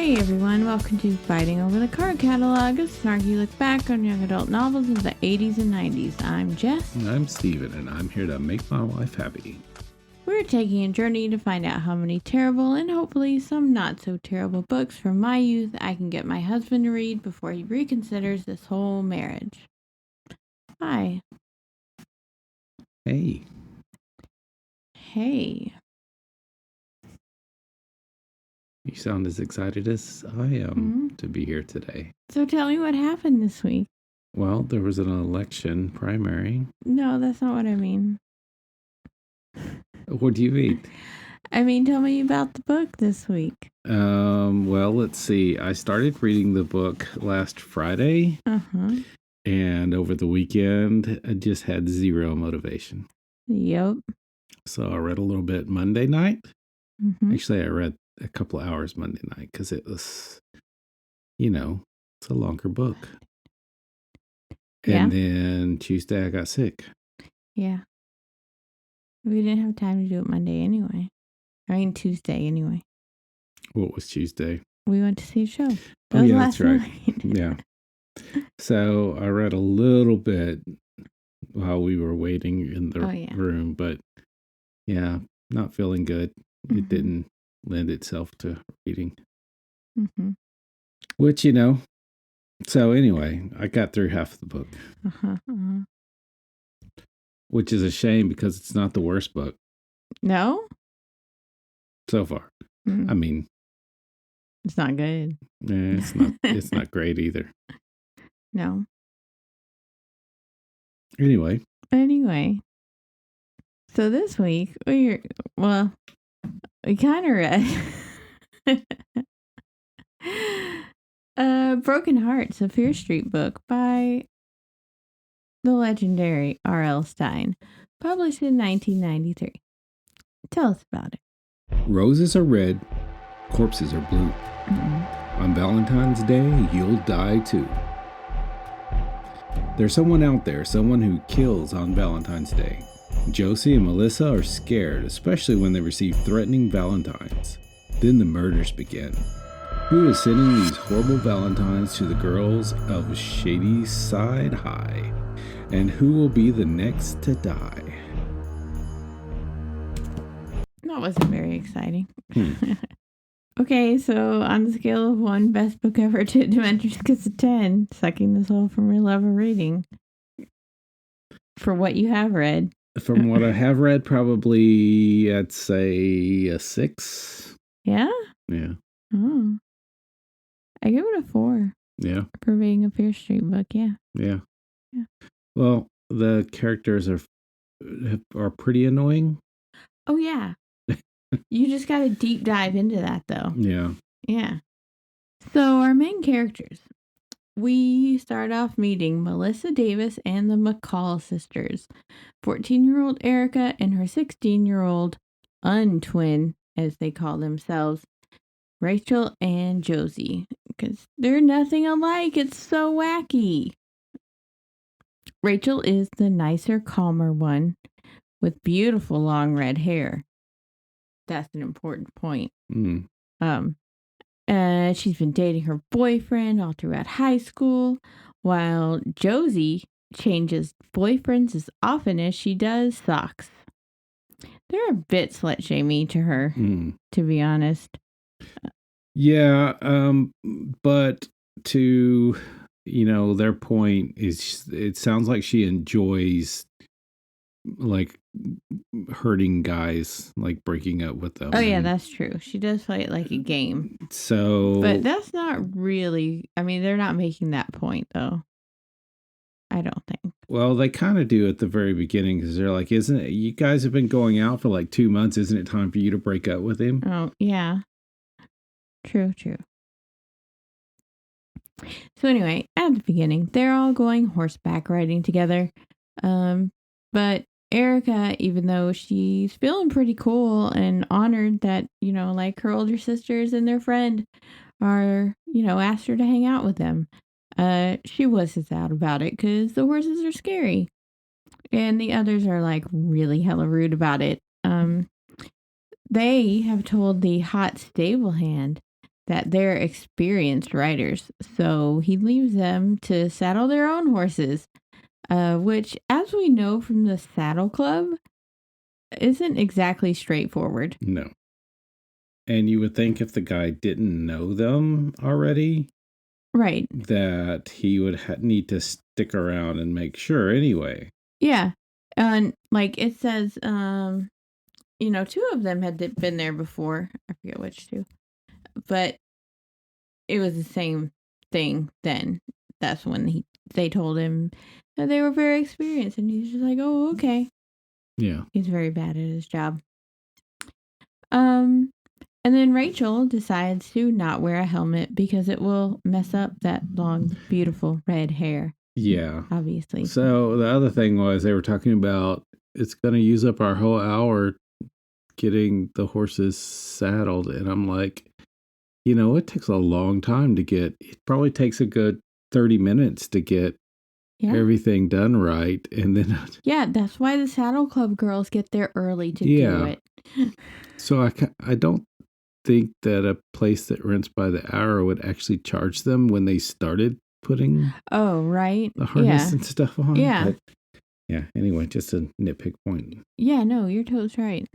Hey everyone, welcome to Fighting Over the Card Catalog, a snarky look back on young adult novels of the 80s and 90s. I'm Jess. And I'm Steven, and I'm here to make my wife happy. We're taking a journey to find out how many terrible and hopefully some not so terrible books from my youth I can get my husband to read before he reconsiders this whole marriage. Hi. Hey. Hey. You sound as excited as I am to be here today. So tell me what happened this week. Well, there was an election primary. No, that's not what I mean. What do you mean? I mean, tell me about the book this week. Well, let's see. I started reading the book last Friday. And over the weekend, I just had zero motivation. Yep. So I read a little bit Monday night. Actually, I read a couple of hours Monday night because it was, it's a longer book. Yeah. And then Tuesday I got sick. Yeah. We didn't have time to do it Monday anyway. I mean, Tuesday anyway. What was Tuesday? We went to see a show. Oh, yeah, that's right. Yeah. So I read a little bit while we were waiting in the room, but yeah, not feeling good. It didn't lend itself to reading. Which, so anyway, I got through half the book. Which is a shame because it's not the worst book. No? So far. I mean, it's not good. It's not great either. No. Anyway. So this week we kind of read Broken Hearts, a Fear Street book by the legendary R.L. Stine, published in 1993. Tell us about it. Roses are red, corpses are blue. On Valentine's Day, you'll die too. There's someone out there, someone who kills on Valentine's Day. Josie and Melissa are scared, especially when they receive threatening Valentines. Then the murders begin. Who is sending these horrible Valentines to the girls of Shady Side High? And who will be the next to die? That wasn't very exciting. Okay, so on the scale of 1 best book ever to Dementor's Kiss of 10, sucking the soul from your love of reading. For what you have read. From what I have read, probably I'd say a 6. Yeah? Yeah. Oh. I give it a 4. Yeah. For being a Fear Street book, yeah. Yeah. Well, the characters are pretty annoying. Oh, yeah. You just got to deep dive into that, though. Yeah. Yeah. So, our main characters. We start off meeting Melissa Davis and the McCall sisters. 14-year-old Erika and her 16-year-old untwin, as they call themselves, Rachel and Josie. Because they're nothing alike. It's so wacky. Rachel is the nicer, calmer one with beautiful long red hair. That's an important point. She's been dating her boyfriend all throughout high school, while Josie changes boyfriends as often as she does socks. They're a bit slut-shamey to her, to be honest. Yeah, but to, their point is, it sounds like she enjoys, like, hurting guys, like breaking up with them. Oh, yeah, that's true. She does play it like a game. So... But that's not really... I mean, they're not making that point, though. I don't think. Well, they kind of do at the very beginning, because they're like, isn't it... You guys have been going out for like 2 months. Isn't it time for you to break up with him? Oh, yeah. True. So anyway, at the beginning, they're all going horseback riding together. But Erika, even though she's feeling pretty cool and honored that, like her older sisters and their friend are, asked her to hang out with them, she wusses out about it because the horses are scary. And the others are like really hella rude about it. They have told the hot stable hand that they're experienced riders. So he leaves them to saddle their own horses, which, as we know from the Saddle Club, isn't exactly straightforward. No. And you would think if the guy didn't know them already, right, that he would need to stick around and make sure anyway. Yeah. And like it says, two of them had been there before. I forget which two. But it was the same thing then. That's when they told him that they were very experienced. And he's just like, oh, okay. Yeah. He's very bad at his job. And then Rachel decides to not wear a helmet because it will mess up that long, beautiful red hair. Yeah. Obviously. So the other thing was they were talking about it's going to use up our whole hour getting the horses saddled. And I'm like, it takes a long time to it probably takes a good 30 minutes to get everything done right. And then. Yeah, that's why the Saddle Club girls get there early to do it. So I don't think that a place that rents by the hour would actually charge them when they started putting the harness and stuff on. Yeah. But, anyway, just a nitpick point. Yeah, no, you're totally right.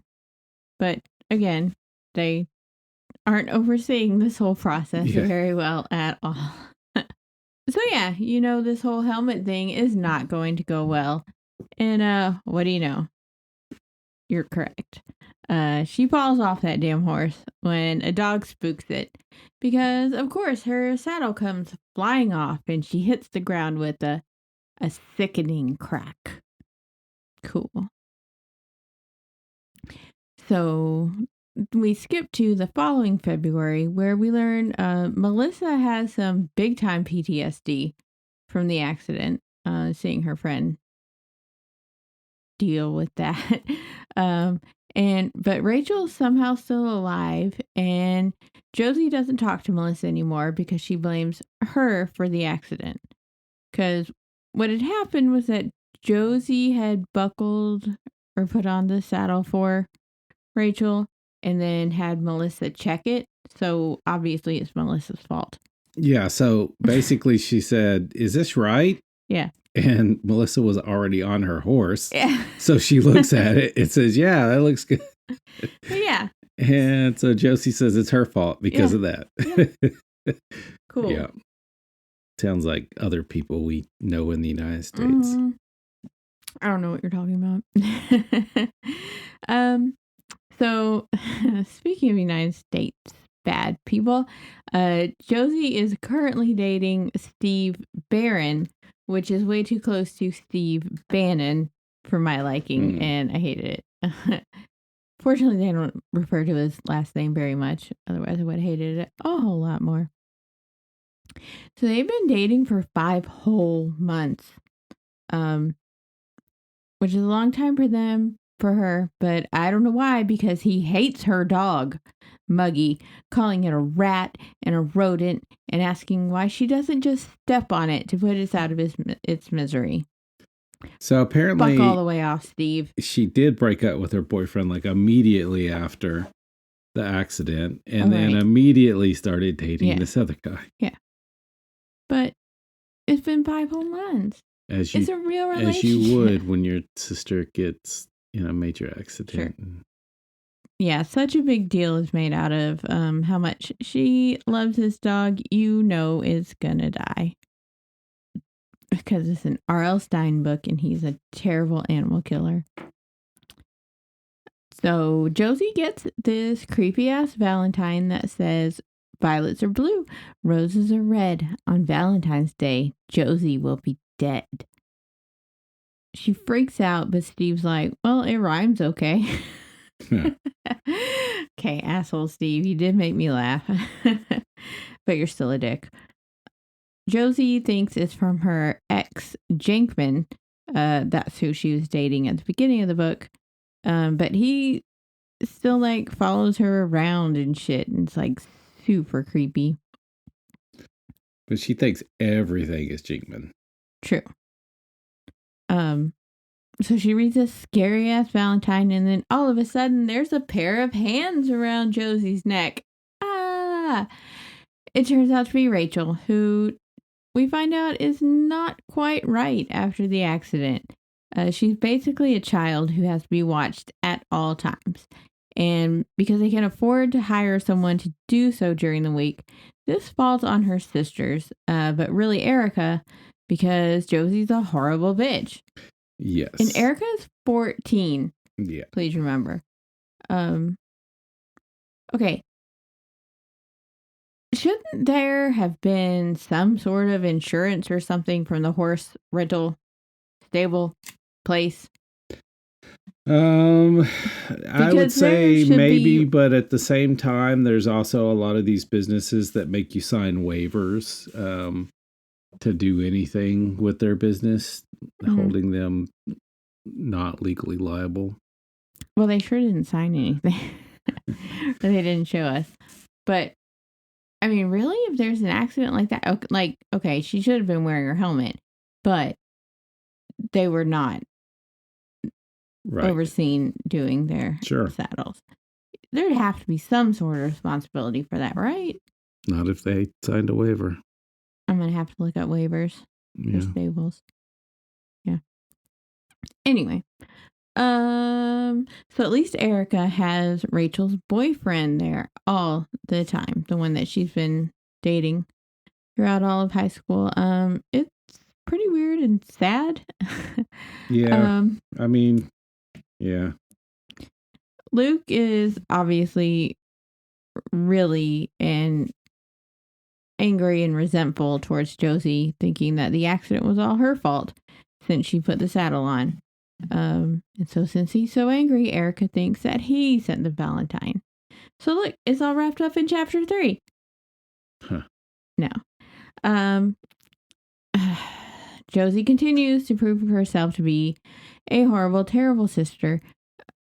But again, they aren't overseeing this whole process very well at all. So this whole helmet thing is not going to go well. And what do you know? You're correct. She falls off that damn horse when a dog spooks it because, of course, her saddle comes flying off and she hits the ground with a sickening crack. Cool. So we skip to the following February where we learn Melissa has some big time PTSD from the accident, seeing her friend deal with that. But Rachel's somehow still alive, and Josie doesn't talk to Melissa anymore because she blames her for the accident. Because what had happened was that Josie had buckled or put on the saddle for Rachel and then had Melissa check it. So obviously it's Melissa's fault. Yeah, so basically she said, "Is this right?" Yeah. And Melissa was already on her horse. Yeah. So she looks at it and says, "Yeah, that looks good." Yeah. And so Josie says it's her fault because of that. Yeah. Cool. Yeah. Sounds like other people we know in the United States. I don't know what you're talking about. So speaking of United States bad people, Josie is currently dating Steve Barron, which is way too close to Steve Bannon for my liking, and I hated it. Fortunately, they don't refer to his last name very much. Otherwise, I would have hated it a whole lot more. So they've been dating for 5 whole months, which is a long time for her, but I don't know why, because he hates her dog, Muggy, calling it a rat and a rodent and asking why she doesn't just step on it to put it out of its misery. So apparently, fuck all the way off, Steve. She did break up with her boyfriend like immediately after the accident, and then immediately started dating this other guy. Yeah, but it's been 5 whole months. It's a real relationship. As you would when your sister gets in a major accident. Sure. Yeah, such a big deal is made out of how much she loves this dog. Is gonna die. Because it's an R.L. Stine book and he's a terrible animal killer. So Josie gets this creepy ass Valentine that says, "Violets are blue, roses are red. On Valentine's Day, Josie will be dead." She freaks out, but Steve's like, "Well, it rhymes okay." Okay, asshole Steve, you did make me laugh. But you're still a dick. Josie thinks it's from her ex, Jankman. That's who she was dating at the beginning of the book. But he still follows her around and shit. And it's super creepy. But she thinks everything is Jankman. True. So she reads this scary ass Valentine, and then all of a sudden there's a pair of hands around Josie's neck. Ah! It turns out to be Rachel, who we find out is not quite right after the accident. She's basically a child who has to be watched at all times. And because they can afford to hire someone to do so during the week, this falls on her sisters, but really Erika, because Josie's a horrible bitch. Yes. And Erika is 14. Yeah. Please remember. Okay. Shouldn't there have been some sort of insurance or something from the horse rental stable place? I would say maybe, but at the same time, there's also a lot of these businesses that make you sign waivers to do anything with their business, holding them not legally liable. Well, they sure didn't sign anything. They didn't show us. But, I mean, really, if there's an accident like that, okay, she should have been wearing her helmet, but they were not overseen doing their saddles. There'd have to be some sort of responsibility for that, right? Not if they signed a waiver. I'm going to have to look up waivers for stables. Yeah. Anyway. So at least Erika has Rachel's boyfriend there all the time. The one that she's been dating throughout all of high school. It's pretty weird and sad. Yeah. I mean, yeah. Luke is obviously really angry and resentful towards Josie, thinking that the accident was all her fault since she put the saddle on. And so since he's so angry, Erika thinks that he sent the Valentine. So look, it's all wrapped up in chapter 3. No. Josie continues to prove herself to be a horrible, terrible sister,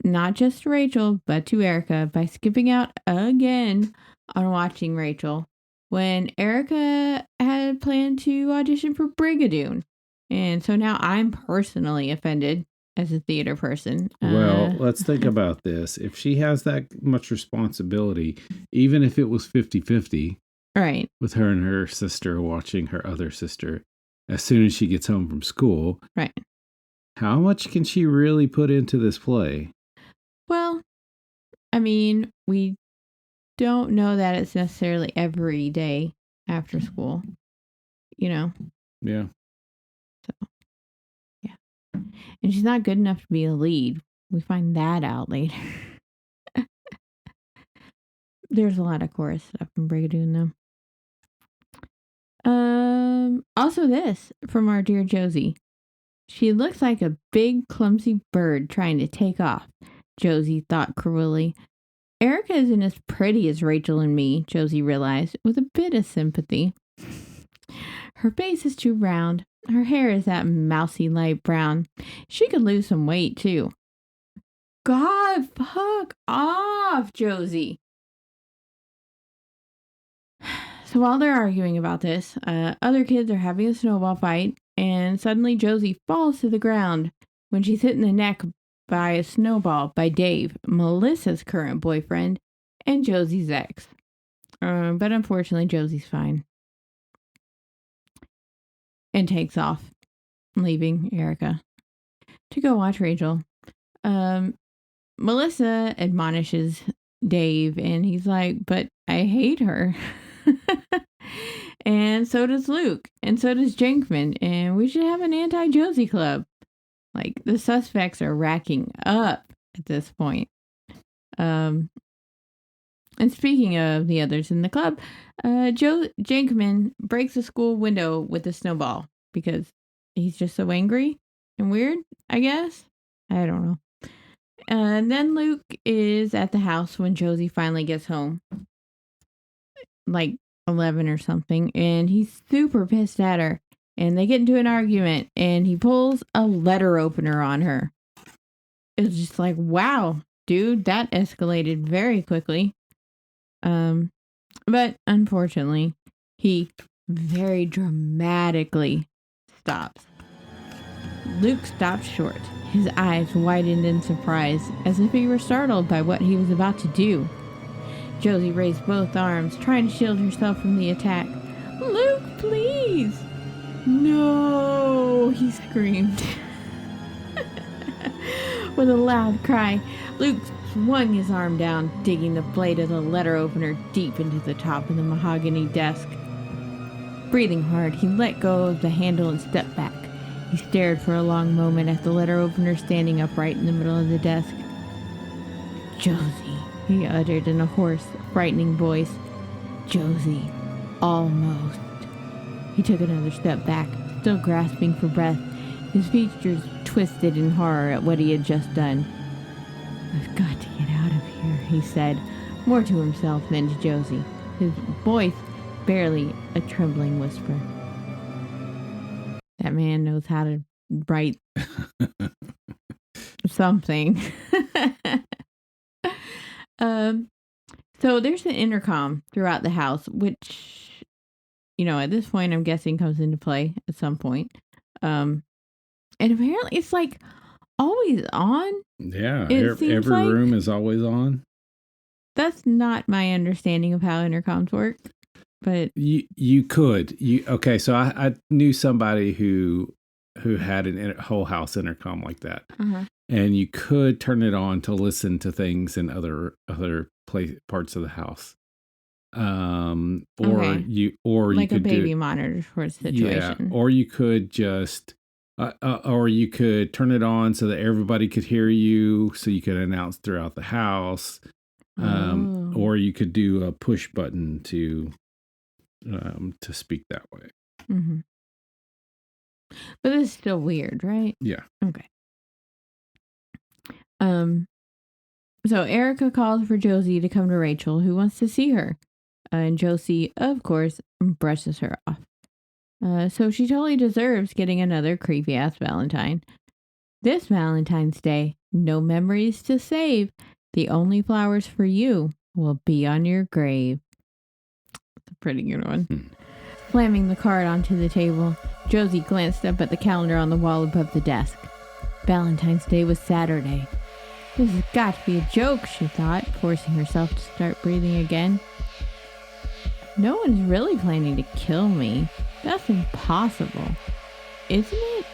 not just to Rachel, but to Erika, by skipping out again on watching Rachel when Erika had planned to audition for Brigadoon. And so now I'm personally offended as a theater person. Well, let's think about this. If she has that much responsibility, even if it was 50-50, right, with her and her sister watching her other sister as soon as she gets home from school, right, how much can she really put into this play? Well, I mean, we don't know that it's necessarily every day after school, you know? Yeah. So, yeah. And she's not good enough to be a lead. We find that out later. There's a lot of chorus stuff in Brigadoon, though. Also this from our dear Josie. She looks like a big, clumsy bird trying to take off, Josie thought cruelly. Erika isn't as pretty as Rachel and me, Josie realized, with a bit of sympathy. Her face is too round. Her hair is that mousy light brown. She could lose some weight, too. God, fuck off, Josie. So while they're arguing about this, other kids are having a snowball fight, and suddenly Josie falls to the ground when she's hit in the neck by a snowball by Dave, Melissa's current boyfriend, and Josie's ex. But unfortunately, Josie's fine. And takes off, leaving Erika to go watch Rachel. Melissa admonishes Dave, and he's like, but I hate her. And so does Luke, and so does Jenkman, and we should have an anti-Josie club. Like, the suspects are racking up at this point. And speaking of the others in the club, Jenkman breaks a school window with a snowball because he's just so angry and weird, I guess. I don't know. And then Luke is at the house when Josie finally gets home. Like 11 or something. And he's super pissed at her. And they get into an argument. And he pulls a letter opener on her. It was just like, wow, dude, that escalated very quickly. But unfortunately, he very dramatically stops. Luke stopped short, his eyes widened in surprise, as if he were startled by what he was about to do. Josie raised both arms, trying to shield herself from the attack. Luke, please! No, he screamed. With a loud cry, Luke swung his arm down, digging the blade of the letter opener deep into the top of the mahogany desk. Breathing hard, he let go of the handle and stepped back. He stared for a long moment at the letter opener standing upright in the middle of the desk. Josie, he uttered in a hoarse, frightening voice. Josie, almost. He took another step back, still grasping for breath, his features twisted in horror at what he had just done. I've got to get out of here, he said, more to himself than to Josie, his voice barely a trembling whisper. That man knows how to write something. So there's an intercom throughout the house, which, at this point, I'm guessing comes into play at some point. And apparently it's like always on. Yeah, every room is always on. That's not my understanding of how intercoms work. But you could. Okay, so I knew somebody who had a whole house intercom like that. Uh-huh. And you could turn it on to listen to things in other parts of the house. Or like you could a baby monitor sort of situation. Yeah, or you could just or you could turn it on so that everybody could hear you, so you could announce throughout the house. Or you could do a push button to speak that way. Mm-hmm. But this is still weird, right? Yeah. Okay. So Erika calls for Josie to come to Rachel, who wants to see her. And Josie, of course, brushes her off. So she totally deserves getting another creepy-ass Valentine. This Valentine's Day, no memories to save. The only flowers for you will be on your grave. That's a pretty good one. Slamming the card onto the table, Josie glanced up at the calendar on the wall above the desk. Valentine's Day was Saturday. This has got to be a joke, she thought, forcing herself to start breathing again. No one's really planning to kill me. That's impossible. Isn't it?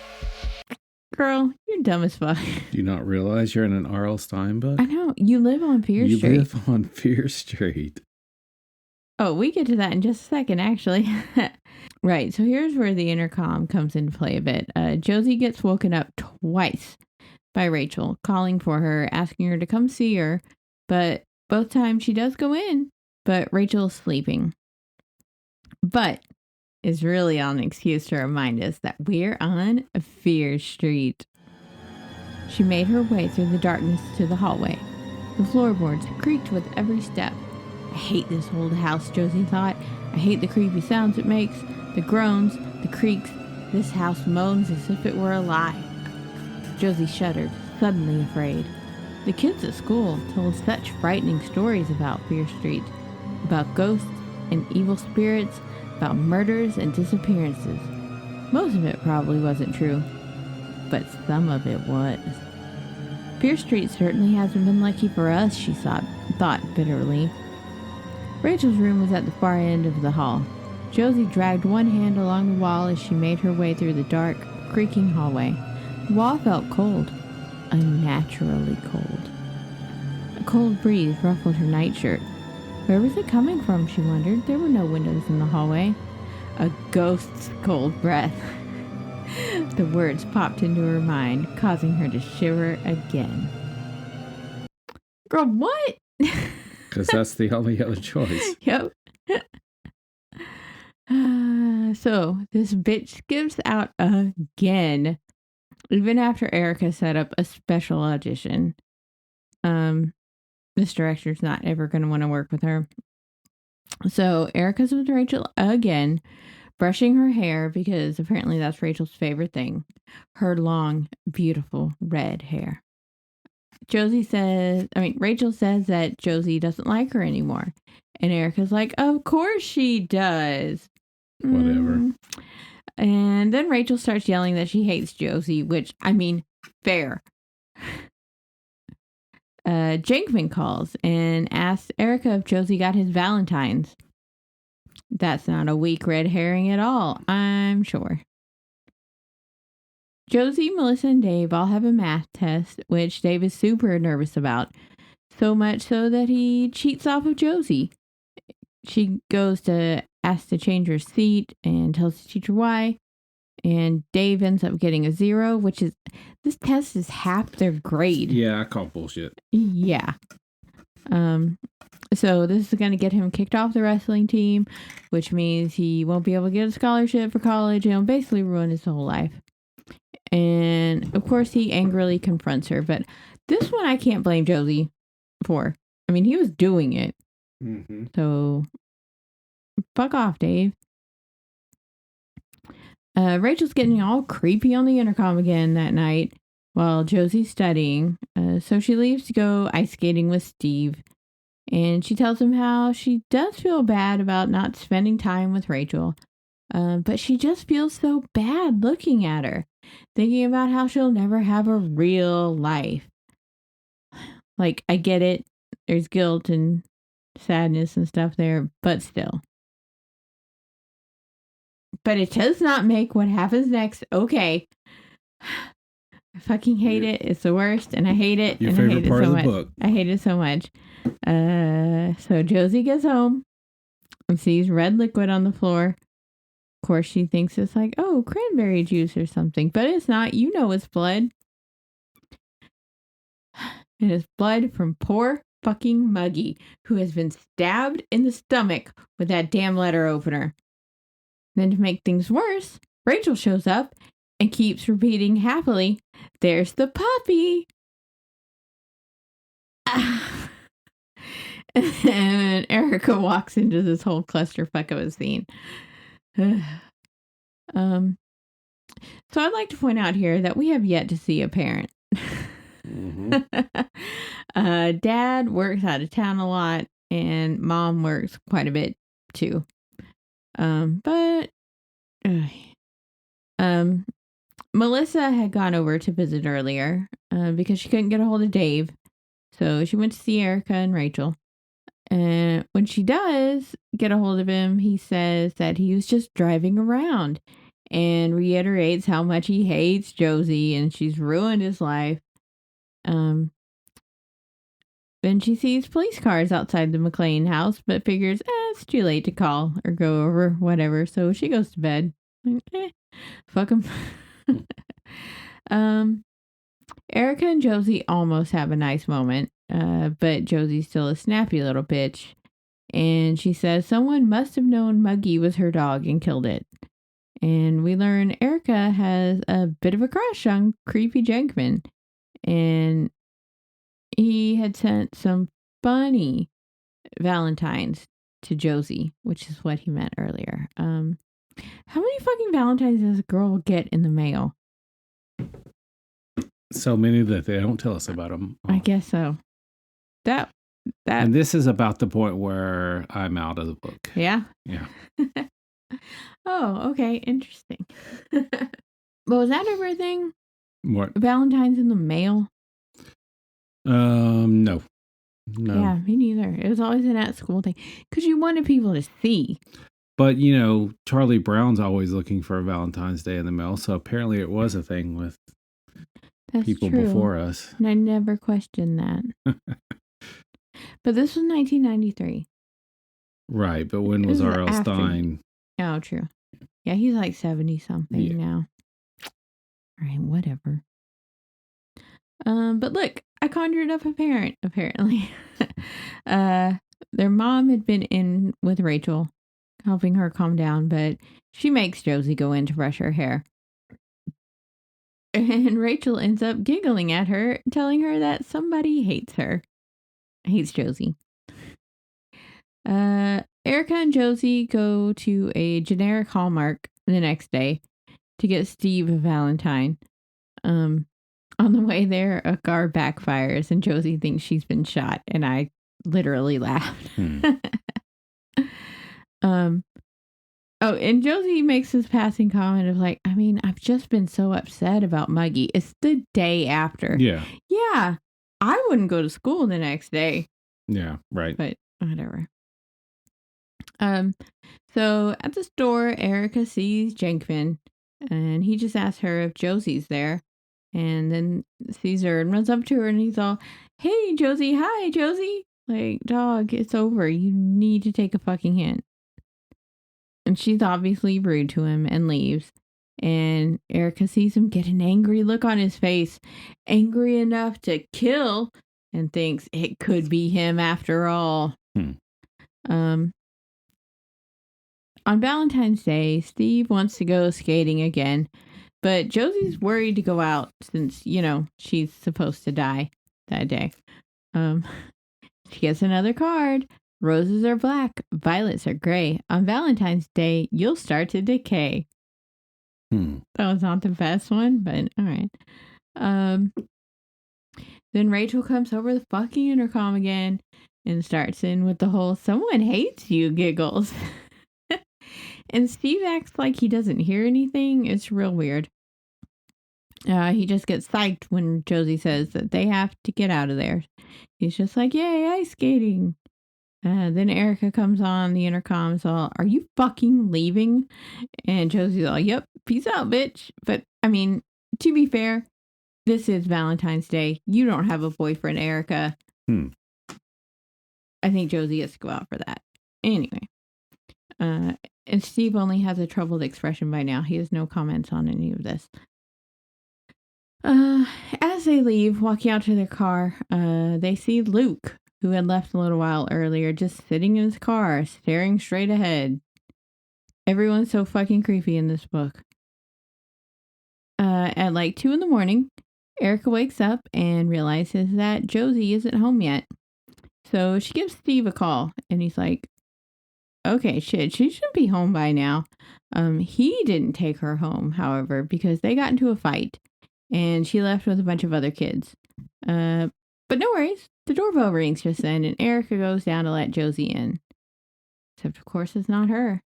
Girl, you're dumb as fuck. Do you not realize you're in an R.L. Stine book? I know. You live on Fear Street. You live on Fear Street. Oh, we get to that in just a second, actually. Right, so here's where the intercom comes into play a bit. Josie gets woken up twice by Rachel, calling for her, asking her to come see her. But both times she does go in, but Rachel's sleeping. But is really an excuse to remind us that we're on Fear Street. She made her way through the darkness to the hallway. The floorboards creaked with every step. I hate this old house, Josie thought. I hate the creepy sounds it makes, the groans, the creaks. This house moans as if it were alive. Josie shuddered, suddenly afraid. The kids at school told such frightening stories about Fear Street, about ghosts and evil spirits, about murders and disappearances. Most of it probably wasn't true, but some of it was. Fear Street certainly hasn't been lucky for us, she thought bitterly. Rachel's room was at the far end of the hall. Josie dragged one hand along the wall as she made her way through the dark, creaking hallway. The wall felt cold, unnaturally cold. A cold breeze ruffled her nightshirt. Where was it coming from, she wondered. There were no windows in the hallway. A ghost's cold breath. The words popped into her mind, causing her to shiver again. Girl, what? Because that's the only other choice. Yep. So, this bitch gives out again. Even after Erika set up a special audition. This director's not ever going to want to work with her. So, Erika's with Rachel again, brushing her hair because apparently that's Rachel's favorite thing. Her long, beautiful red hair. Rachel says that Josie doesn't like her anymore. And Erika's like, of course she does. Whatever. And then Rachel starts yelling that she hates Josie, which, fair. Jankman calls and asks Erika if Josie got his Valentines. That's not a weak red herring at all, I'm sure. Josie, Melissa, and Dave all have a math test, which Dave is super nervous about. So much so that he cheats off of Josie. She goes to ask to change her seat and tells the teacher why. And Dave ends up getting a 0, which is, this test is half their grade. Yeah, I call bullshit. Yeah. So this is going to get him kicked off the wrestling team, which means he won't be able to get a scholarship for college and basically ruin his whole life. And of course he angrily confronts her, but this one I can't blame Josie for. I mean, he was doing it. Mm-hmm. So fuck off, Dave. Rachel's getting all creepy on the intercom again that night while Josie's studying. So she leaves to go ice skating with Steve. And she tells him how she does feel bad about not spending time with Rachel. But she just feels so bad looking at her, thinking about how she'll never have a real life. Like, I get it. There's guilt and sadness and stuff there, but still. But it does not make what happens next okay. I fucking hate it. It's the worst, and I hate it. Your and favorite I hate part it so of the much. book. I hate it so much. So Josie gets home and sees red liquid on the floor. Of course, she thinks it's like, oh, cranberry juice or something, but it's not. You know it's blood. It is blood from poor fucking Muggy, who has been stabbed in the stomach with that damn letter opener. Then to make things worse, Rachel shows up and keeps repeating happily, there's the puppy. And Erika walks into this whole clusterfuck of a scene. So I'd like to point out here that we have yet to see a parent. Mm-hmm. Dad works out of town a lot, and Mom works quite a bit too. Melissa had gone over to visit earlier because she couldn't get a hold of Dave, so she went to see Erika and Rachel. And when she does get a hold of him, he says that he was just driving around and reiterates how much he hates Josie and she's ruined his life. Then she sees police cars outside the McLean house, but figures, it's too late to call or go over, whatever. So she goes to bed. Fuck him. Erika and Josie almost have a nice moment, but Josie's still a snappy little bitch. And she says someone must have known Muggy was her dog and killed it. And we learn Erika has a bit of a crush on Creepy Jankman. And he had sent some funny Valentines to Josie, which is what he meant earlier. How many fucking Valentines does a girl get in the mail? So many that they don't tell us about them. I guess so. That. And this is about the point where I'm out of the book. Yeah? Yeah. Oh, okay. Interesting. But was that ever a thing? What? Valentine's in the mail? No. Yeah, me neither. It was always an at-school thing. Because you wanted people to see. But, Charlie Brown's always looking for a Valentine's Day in the mail, so apparently it was a thing with people before us. And I never questioned that. But this was 1993. Right, but when was R.L. Stine? Oh, true. Yeah, he's like 70-something now. All right, whatever. But look, I conjured up a parent, apparently. Their mom had been in with Rachel, helping her calm down, but she makes Josie go in to brush her hair. And Rachel ends up giggling at her, telling her that somebody hates her. Hates Josie. Erika and Josie go to a generic Hallmark the next day to get Steve a Valentine. On the way there, a car backfires and Josie thinks she's been shot, and I literally laughed. Oh, and Josie makes this passing comment of like, I've just been so upset about Muggy. It's the day after. Yeah. Yeah. I wouldn't go to school the next day. Yeah, right. But whatever. So at the store, Erika sees Jenkman, and he just asks her if Josie's there, and then sees her and runs up to her, and he's all, "Hey, Josie, hi, Josie." Like, dog, it's over. You need to take a fucking hint. And she's obviously rude to him and leaves. And Erika sees him get an angry look on his face, angry enough to kill, and thinks it could be him after all. On Valentine's Day, Steve wants to go skating again, but Josie's worried to go out since, she's supposed to die that day. She gets another card. Roses are black, violets are gray. On Valentine's Day, you'll start to decay. That was not the best one, but all right. Then Rachel comes over the fucking intercom again and starts in with the whole "someone hates you" giggles. And Steve acts like he doesn't hear anything. It's real weird. He just gets psyched when Josie says that they have to get out of there. He's just like, "Yay, ice skating." Then Erika comes on the intercom, so, "Are you fucking leaving?" And Josie's all, "Yep, peace out, bitch." But, I mean, to be fair, this is Valentine's Day. You don't have a boyfriend, Erika. I think Josie gets to go out for that. Anyway. And Steve only has a troubled expression by now. He has no comments on any of this. As they leave, walking out to their car, they see Luke, who had left a little while earlier, just sitting in his car, staring straight ahead. Everyone's so fucking creepy in this book. At like 2 a.m, Erika wakes up and realizes that Josie isn't home yet. So she gives Steve a call, and he's like, "Okay, shit, she should be home by now." He didn't take her home, however, because they got into a fight, and she left with a bunch of other kids. But no worries, the doorbell rings just then, and Erika goes down to let Josie in. Except, of course, it's not her.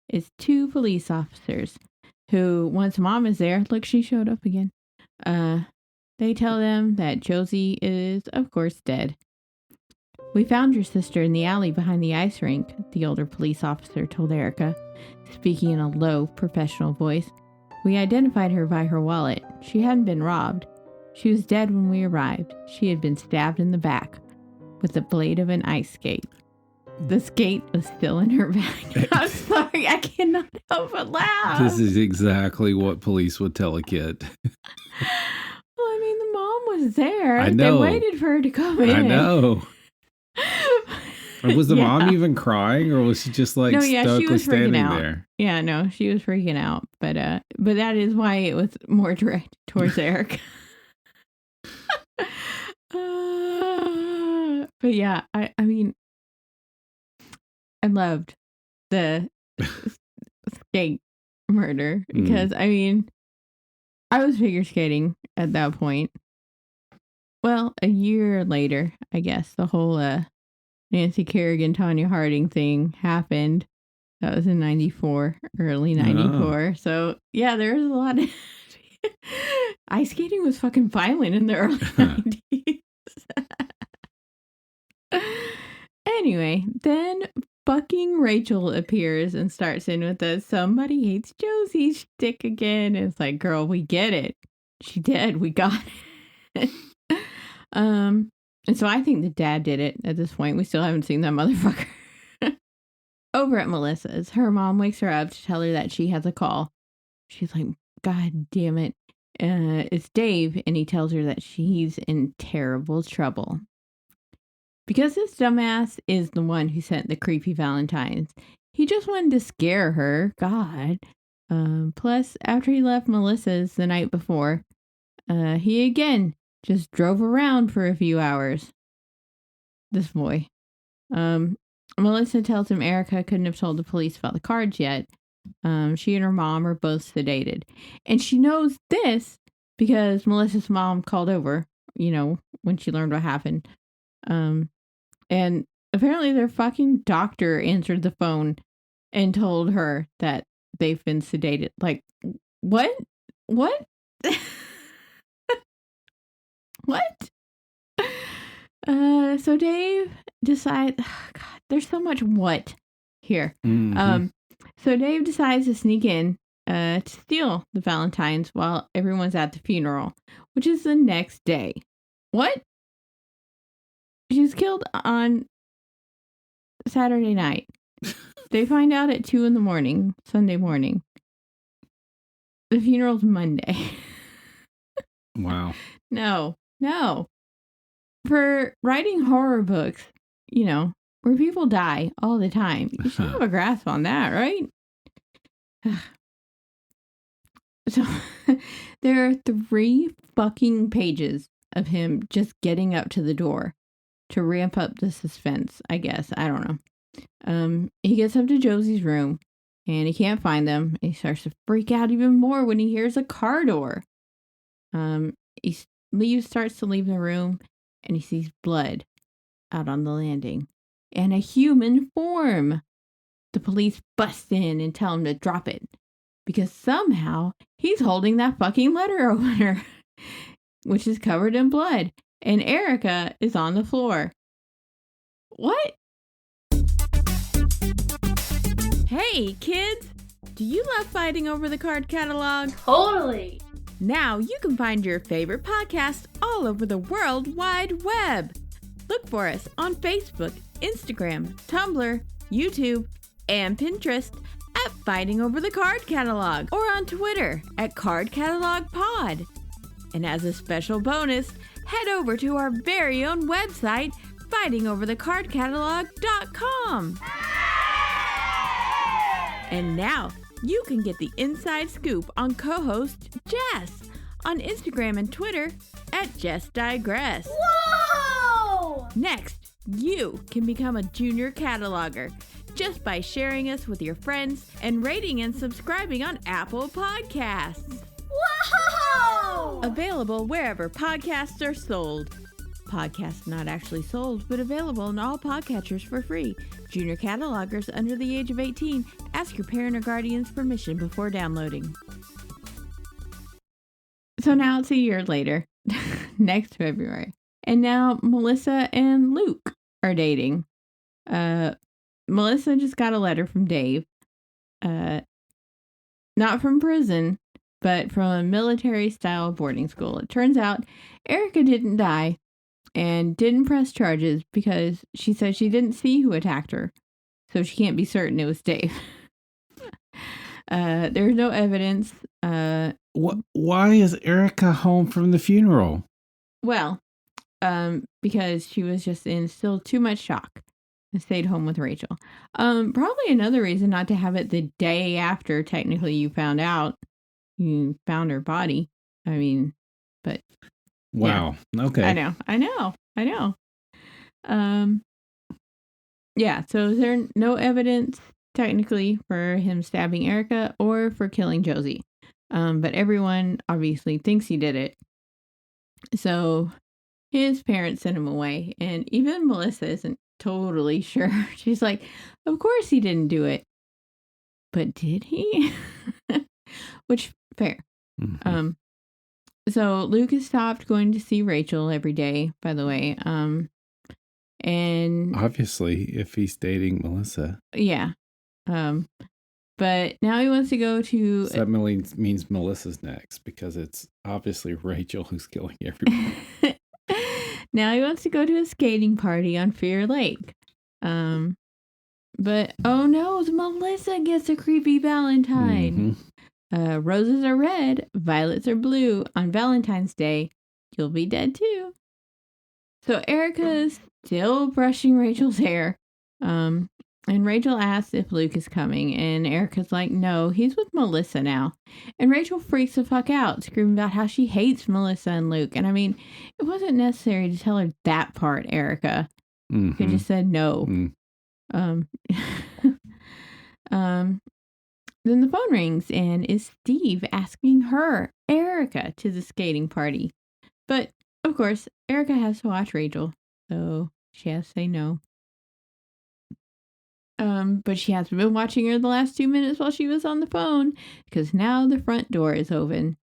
It's 2 police officers who, once Mom is there, look, she showed up again. They tell them that Josie is, of course, dead. "We found your sister in the alley behind the ice rink," the older police officer told Erika, speaking in a low, professional voice. "We identified her by her wallet. She hadn't been robbed. She was dead when we arrived. She had been stabbed in the back with the blade of an ice skate. The skate was still in her bag." I'm sorry, I cannot help but laugh. This is exactly what police would tell a kid. Well, I mean, the mom was there. I know. They waited for her to come in. I know. Was the mom even crying, or was she just stuckly standing there? Yeah, no, she was freaking out. But that is why it was more direct towards Erika. But yeah, I mean, I loved the skate murder because I mean, I was figure skating at that point. Well, a year later, I guess the whole Nancy Kerrigan, Tanya Harding thing happened. That was in 94, early 94. So, yeah, there was a lot of... Ice skating was fucking violent in the early 90s. Anyway, then fucking Rachel appears and starts in with the "somebody hates Josie" shtick again. It's like, girl, we get it. She did. We got it. And so I think the dad did it at this point. We still haven't seen that motherfucker. Over at Melissa's, her mom wakes her up to tell her that she has a call. She's like, "God damn it. It's Dave." And he tells her that she's in terrible trouble. Because this dumbass is the one who sent the creepy Valentines. He just wanted to scare her. God. Plus, after he left Melissa's the night before, he again just drove around for a few hours. This boy. Melissa tells him Erika couldn't have told the police about the cards yet. She and her mom are both sedated. And she knows this because Melissa's mom called over, when she learned what happened. And apparently their fucking doctor answered the phone and told her that they've been sedated. Like, what? What? What? So Dave decides, God, there's so much what here. Mm-hmm. So Dave decides to sneak in to steal the Valentines while everyone's at the funeral, which is the next day. What? She was killed on Saturday night. They find out at 2 a.m, Sunday morning. The funeral's Monday. Wow. No. For writing horror books, where people die all the time, you should have a grasp on that, right? So there are 3 fucking pages of him just getting up to the door to ramp up the suspense, I guess. I don't know. He gets up to Josie's room and he can't find them. He starts to freak out even more when he hears a car door. He starts to leave the room and he sees blood out on the landing and a human form. The police bust in and tell him to drop it because somehow he's holding that fucking letter opener, which is covered in blood, and Erika is on the floor. What? Hey, kids! Do you love fighting over the card catalog? Totally! Now you can find your favorite podcast all over the World Wide Web. Look for us on Facebook, Instagram, Tumblr, YouTube, and Pinterest at Fighting Over the Card Catalog, or on Twitter at Card Catalog Pod. And as a special bonus, head over to our very own website, fightingoverthecardcatalog.com. And now you can get the inside scoop on co-host Jess on Instagram and Twitter at Jess Digress. Whoa! Next, you can become a junior cataloger just by sharing us with your friends and rating and subscribing on Apple Podcasts. Whoa! Available wherever podcasts are sold. Podcasts not actually sold, but available in all podcatchers for free. Junior catalogers under the age of 18, ask your parent or guardian's permission before downloading. So now it's a year later, next February. And now Melissa and Luke are dating. Melissa just got a letter from Dave. Not from prison, but from a military-style boarding school. It turns out Erika didn't die and didn't press charges because she said she didn't see who attacked her. So she can't be certain it was Dave. There's no evidence. Why is Erika home from the funeral? Well, because she was just in still too much shock and stayed home with Rachel. Probably another reason not to have it the day after technically you found her body. I mean, but wow. Yeah. Okay. I know. Yeah, so is there no evidence technically for him stabbing Erika or for killing Josie? But everyone obviously thinks he did it. So his parents sent him away, and even Melissa isn't totally sure. She's like, of course he didn't do it. But did he? Which, fair. Mm-hmm. So Luke has stopped going to see Rachel every day, by the way. And obviously, if he's dating Melissa. Yeah. But now he wants to go to... So that means Melissa's next, because it's obviously Rachel who's killing everybody. Now he wants to go to a skating party on Fear Lake. But, oh no, Melissa gets a creepy Valentine. Mm-hmm. Roses are red, violets are blue. On Valentine's Day, you'll be dead too. So Erika's still brushing Rachel's hair. And Rachel asks if Luke is coming, and Erika's like, no, he's with Melissa now. And Rachel freaks the fuck out, screaming about how she hates Melissa and Luke. And I mean, it wasn't necessary to tell her that part, Erika. Mm-hmm. You could just said no. Mm. Then the phone rings, and is Steve asking her, Erika, to the skating party. But, of course, Erika has to watch Rachel, so she has to say no. But she hasn't been watching her the last 2 minutes while she was on the phone, because now the front door is open.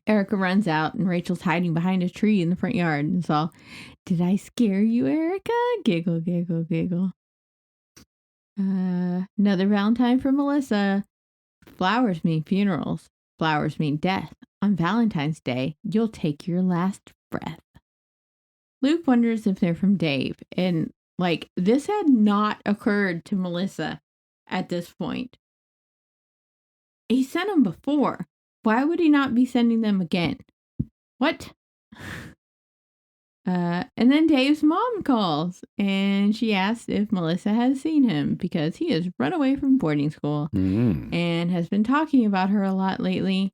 Erika runs out, and Rachel's hiding behind a tree in the front yard. And it's all, did I scare you, Erika? Giggle, giggle, giggle. Another Valentine for Melissa. Flowers mean funerals. Flowers mean death. On Valentine's Day, you'll take your last breath. Luke wonders if they're from Dave. And, this had not occurred to Melissa at this point. He sent them before. Why would he not be sending them again? What? And then Dave's mom calls, and she asks if Melissa has seen him because he has run away from boarding school and has been talking about her a lot lately.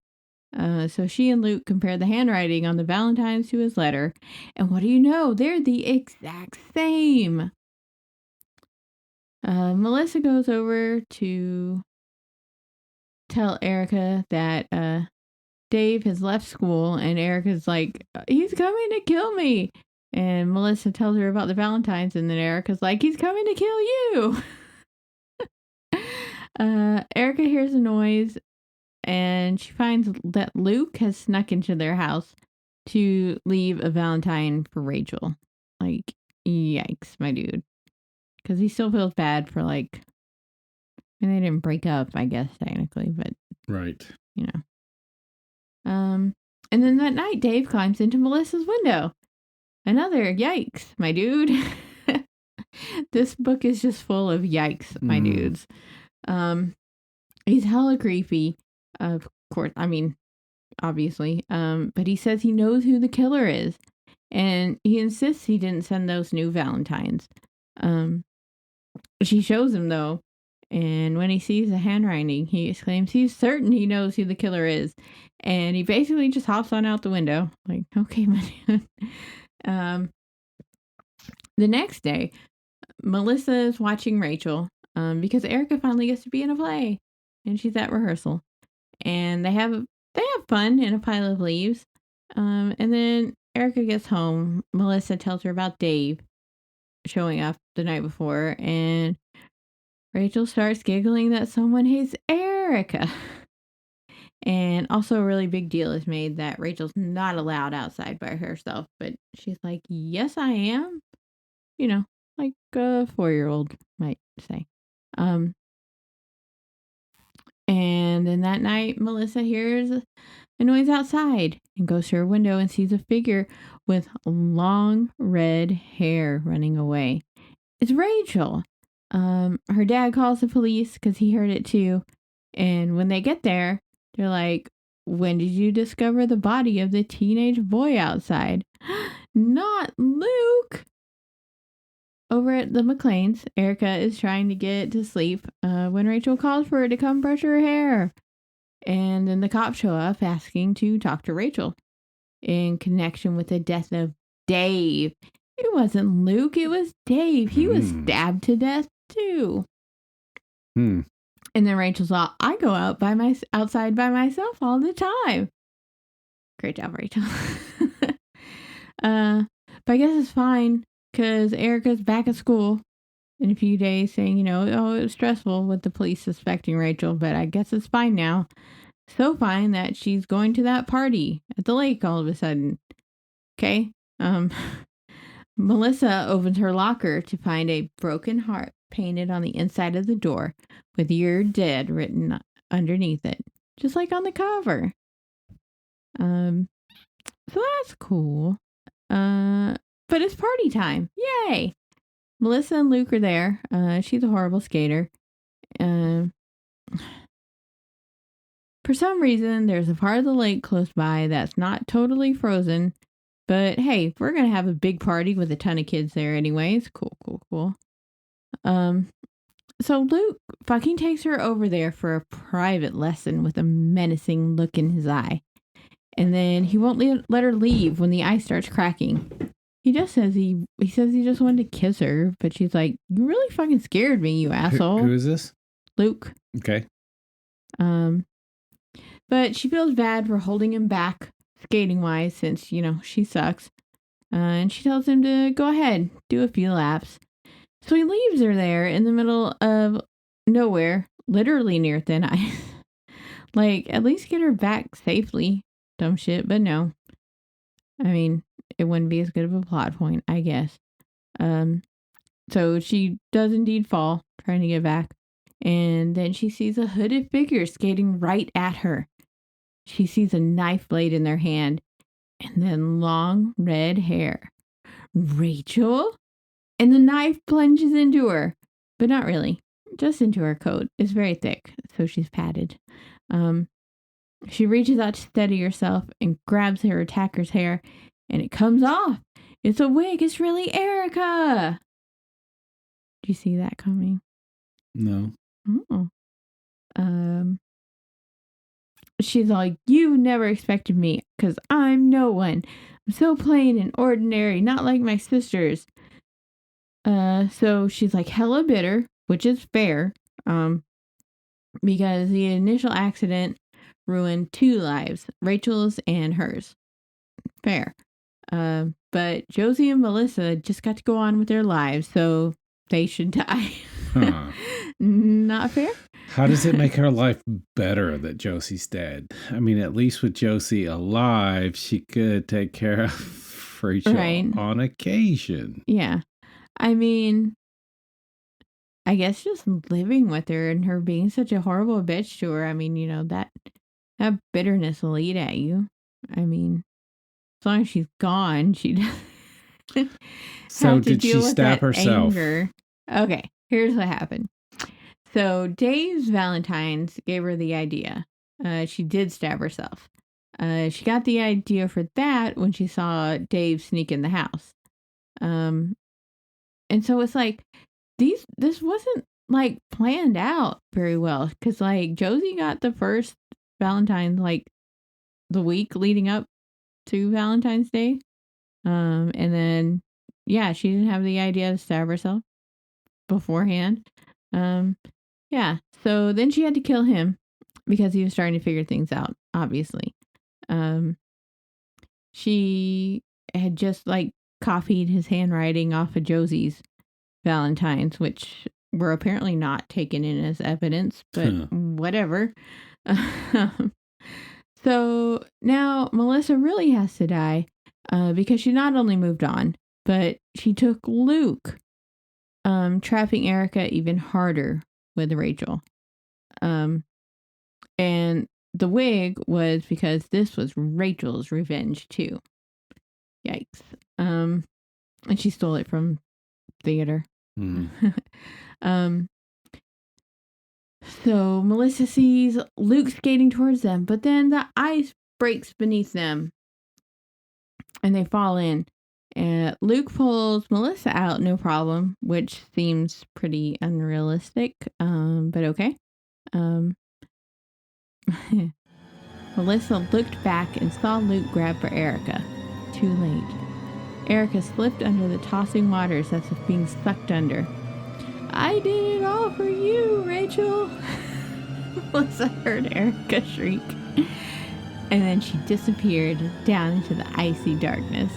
So she and Luke compare the handwriting on the Valentines to his letter, and what do you know? They're the exact same. Melissa goes over to tell Erika that Dave has left school, and Erika's like, he's coming to kill me. And Melissa tells her about the Valentines, and then Erika's like, he's coming to kill you. Erika hears a noise, and she finds that Luke has snuck into their house to leave a Valentine for Rachel. Yikes, my dude. Because he still feels bad for, they didn't break up, I guess, technically, but... Right. And then that night, Dave climbs into Melissa's window. Another yikes, my dude. This book is just full of yikes, my dudes. He's hella creepy, of course. I mean, obviously. But he says he knows who the killer is. And he insists he didn't send those new Valentines. She shows him, though. And when he sees the handwriting, he exclaims he's certain he knows who the killer is. And he basically just hops on out the window. Okay, man. The next day, Melissa is watching Rachel because Erika finally gets to be in a play. And she's at rehearsal. And they have fun in a pile of leaves. And then Erika gets home. Melissa tells her about Dave showing up the night before. And Rachel starts giggling that someone hates Erika. And also a really big deal is made that Rachel's not allowed outside by herself. But she's like, yes, I am. Like a 4-year-old might say. And then that night, Melissa hears a noise outside and goes to her window and sees a figure with long red hair running away. It's Rachel. Her dad calls the police because he heard it too. And when they get there, they're like, when did you discover the body of the teenage boy outside? Not Luke. Over at the McLean's, Erika is trying to get to sleep when Rachel calls for her to come brush her hair. And then the cops show up asking to talk to Rachel in connection with the death of Dave. It wasn't Luke, it was Dave. He was stabbed to death too. And then Rachel's all, I go outside by myself all the time. Great job, Rachel. But I guess it's fine because Erika's back at school in a few days saying, it was stressful with the police suspecting Rachel, but I guess it's fine now. So fine that she's going to that party at the lake all of a sudden. Okay. Melissa opens her locker to find a broken heart painted on the inside of the door with "You're dead" written underneath it, just like on the cover. So that's cool. But it's party time. Yay! Melissa and Luke are there. She's a horrible skater. For some reason, there's a part of the lake close by that's not totally frozen. But hey, we're going to have a big party with a ton of kids there anyways. Cool. So Luke fucking takes her over there for a private lesson with a menacing look in his eye. And then he won't let her leave when the ice starts cracking. He just says he just wanted to kiss her, but she's like, you really fucking scared me, you asshole. Who is this? Luke. Okay. But she feels bad for holding him back skating wise since, she sucks. And she tells him to go ahead, do a few laps. So he leaves her there in the middle of nowhere, literally near thin ice. At least get her back safely. dumb shit, but no. I mean, it wouldn't be as good of a plot point, I guess. So she does indeed fall, trying to get back. And then she sees a hooded figure skating right at her. She sees a knife blade in their hand and then long red hair. Rachel? And the knife plunges into her, but not really, just into her coat. It's very thick, so she's padded. She reaches out to steady herself and grabs her attacker's hair, and it comes off. It's a wig. It's really Erika. Do you see that coming? No. Oh. She's like, you never expected me, because I'm no one. I'm so plain and ordinary, not like my sisters. So she's like hella bitter, which is fair, because the initial accident ruined 2 lives, Rachel's and hers. Fair. But Josie and Melissa just got to go on with their lives, so they should die. Huh. Not fair? How does it make her life better that Josie's dead? I mean, at least with Josie alive, she could take care of Rachel on occasion. Yeah. I mean, I guess just living with her and her being such a horrible bitch to her, I mean, that bitterness will eat at you. I mean, as long as she's gone, she doesn't So did she stab herself? Anger. Okay, here's what happened. So Dave's Valentines gave her the idea. She did stab herself. She got the idea for that when she saw Dave sneak in the house. And so it's like, this wasn't like planned out very well. Because like Josie got the first Valentine's like the week leading up to Valentine's Day. And then, yeah, she didn't have the idea to stab herself beforehand. Yeah, so then she had to kill him because he was starting to figure things out, obviously. She had just like copied his handwriting off of Josie's Valentines, which were apparently not taken in as evidence, but whatever. So now Melissa really has to die because she not only moved on, but she took Luke, trapping Erika even harder with Rachel. And the wig was because this was Rachel's revenge too. Yikes. And she stole it from theater. So Melissa sees Luke skating towards them, but then the ice breaks beneath them and they fall in. And Luke pulls Melissa out, no problem, which seems pretty unrealistic, but okay. Melissa looked back and saw Luke grab for Erika. Too late. Erika slipped under the tossing waters as if being sucked under. I did it all for you, Rachel. Melissa heard Erika shriek. And then she disappeared down into the icy darkness.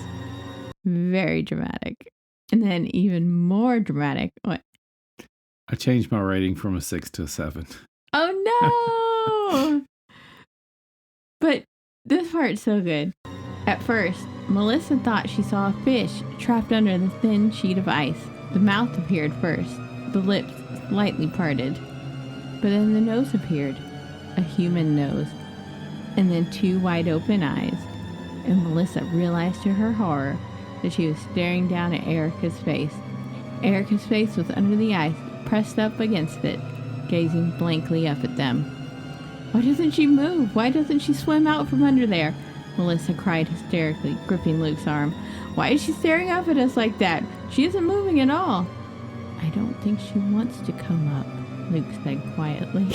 Very dramatic. And then even more dramatic. What? I changed my rating from a 6 to a 7. Oh no! But this part's so good. At first, Melissa thought she saw a fish trapped under the thin sheet of ice. The mouth appeared first, the lips slightly parted. But then the nose appeared, a human nose, and then 2 wide open eyes. And Melissa realized to her horror that she was staring down at Erika's face. Erika's face was under the ice, pressed up against it, gazing blankly up at them. Why doesn't she move? Why doesn't she swim out from under there? Melissa cried hysterically, gripping Luke's arm. Why is she staring up at us like that? She isn't moving at all. I don't think she wants to come up, Luke said quietly.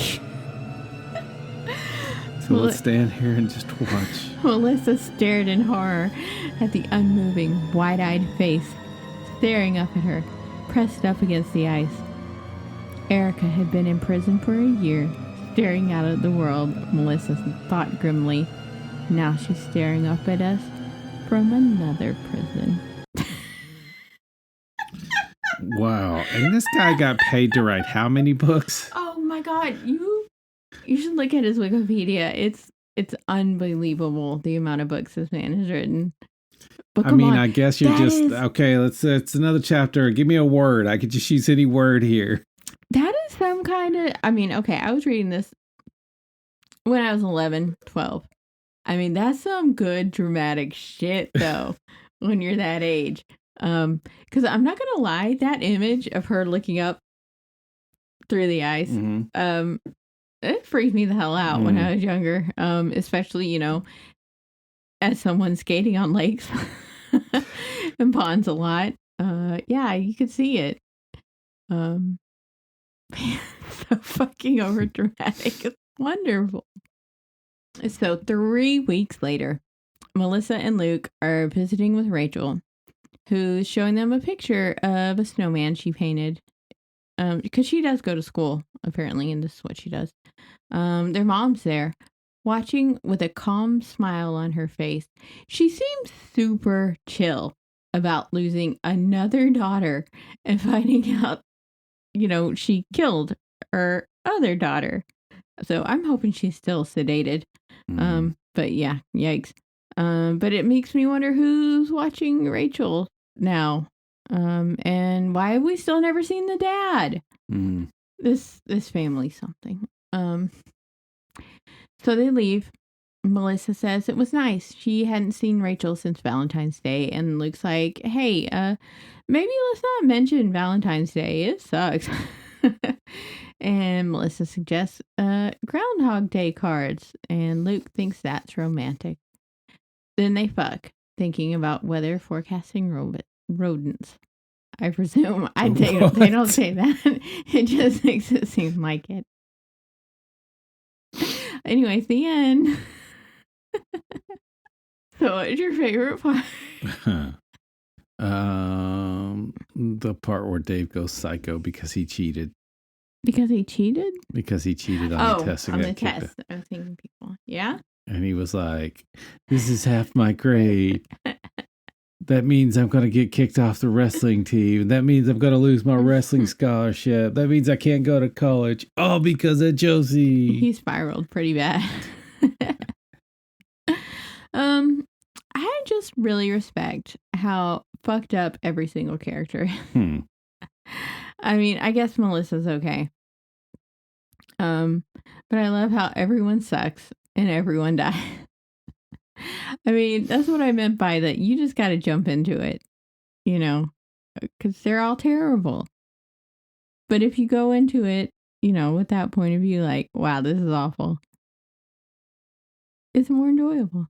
So let's stand here and just watch. Melissa stared in horror at the unmoving, wide-eyed face, staring up at her, pressed up against the ice. Erika had been in prison for a year, staring out at the world, Melissa thought grimly. Now she's staring up at us from another prison. Wow. And this guy got paid to write how many books? Oh my god, you should look at his Wikipedia. It's It's unbelievable the amount of books this man has written. But I mean, on, I guess you're just okay. It's another chapter. Give me a word. I could just use any word here. That is some kind of. I mean, okay. I was reading this when I was 11, 12. I mean, that's some good dramatic shit, though. When you're that age, because I'm not gonna lie, that image of her looking up through the ice, it freaked me the hell out when I was younger. Especially, you know, as someone skating on lakes and ponds a lot. Yeah, you could see it. Man, so fucking over dramatic. It's wonderful. So 3 weeks later, Melissa and Luke are visiting with Rachel, who's showing them a picture of a snowman she painted. Because she does go to school, apparently, and this is what she does. Their mom's there, watching with a calm smile on her face. She seems super chill about losing another daughter and finding out, you know, she killed her other daughter. So I'm hoping she's still sedated. But yeah, yikes. But it makes me wonder who's watching Rachel now. And why have we still never seen the dad? This family's something. So they leave. Melissa says it was nice. She hadn't seen Rachel since Valentine's Day, and Luke's like, hey, maybe let's not mention Valentine's Day. It sucks. And Melissa suggests Groundhog Day cards, and Luke thinks that's romantic. Then they fuck, thinking about weather forecasting rodents. I presume. They don't say that. It just makes it seem like it. Anyways, the end. So what's your favorite part? The part where Dave goes psycho because he cheated. Because he cheated? Because he cheated on the test. On the test. I was thinking people. Yeah? And he was like, this is half my grade. That means I'm going to get kicked off the wrestling team. That means I'm going to lose my wrestling scholarship. That means I can't go to college. All because of Josie. He spiraled pretty bad. I just really respect how fucked up every single character is. I mean, I guess Melissa's okay. But I love how everyone sucks and everyone dies. I mean, that's what I meant by that. You just got to jump into it, you know, because they're all terrible. But if you go into it, you know, with that point of view, like, wow, this is awful, it's more enjoyable.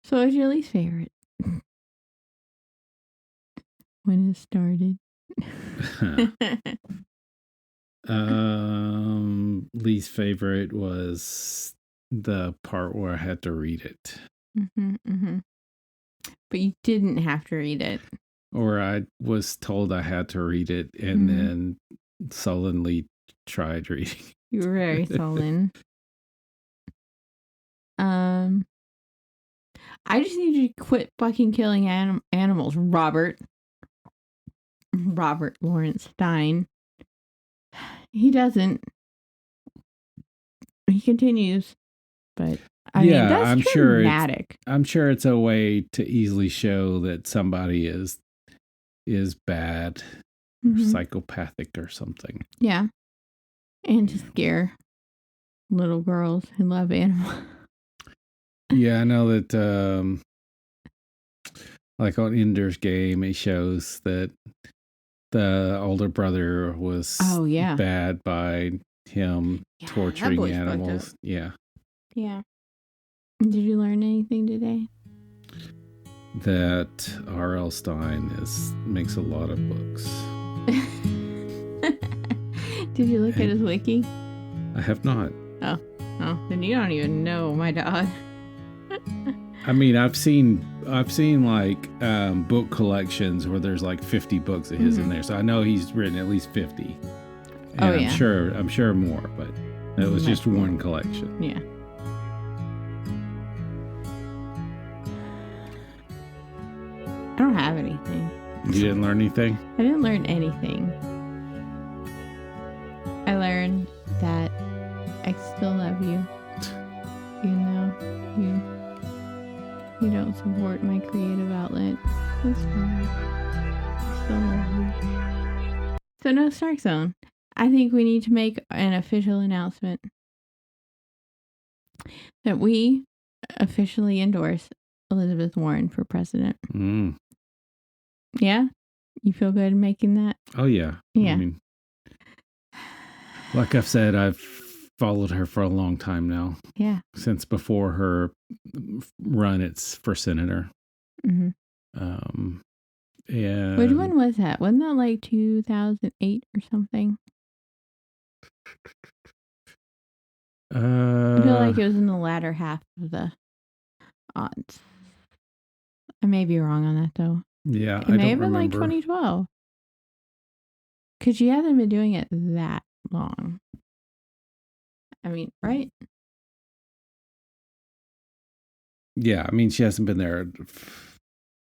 So what's your least favorite? When it started. Least favorite was the part where I had to read it. But you didn't have to read it. Or I was told I had to read it and then sullenly tried reading. You were very sullen. I just need you to quit fucking killing animals, Robert Lawrence Stein. He doesn't. He continues, but I mean, that's I'm dramatic. I'm sure it's a way to easily show that somebody is bad, or psychopathic, or something. Yeah, and to scare little girls who love animals. Yeah, I know that. Like on Ender's Game, it shows that the older brother was bad by him torturing animals. Yeah. Yeah. Did you learn anything today? That R.L. Stine makes a lot of books. Did you look at his wiki? I have not. Oh, then you don't even know my dog. I mean, I've seen like book collections where there's like 50 books of his in there, so I know he's written at least 50. And I'm sure more, but it was just one collection. Yeah. I don't have anything. You didn't learn anything? I didn't learn anything. I learned that I still love you. you don't support my creative outlet. That's fine. I still love you. So no Stark Zone. I think we need to make an official announcement that we officially endorse Elizabeth Warren for president. Yeah? You feel good making that? Oh, yeah. Yeah. I mean, like I've said, I've followed her for a long time now. Yeah. Since before her run for senator. Mm-hmm. And Which one was that? Wasn't that like 2008 or something? I feel like it was in the latter half of the odds. I may be wrong on that though. Yeah, It may have been like 2012. Because she hasn't been doing it that long. I mean, right? Yeah, I mean, she hasn't been there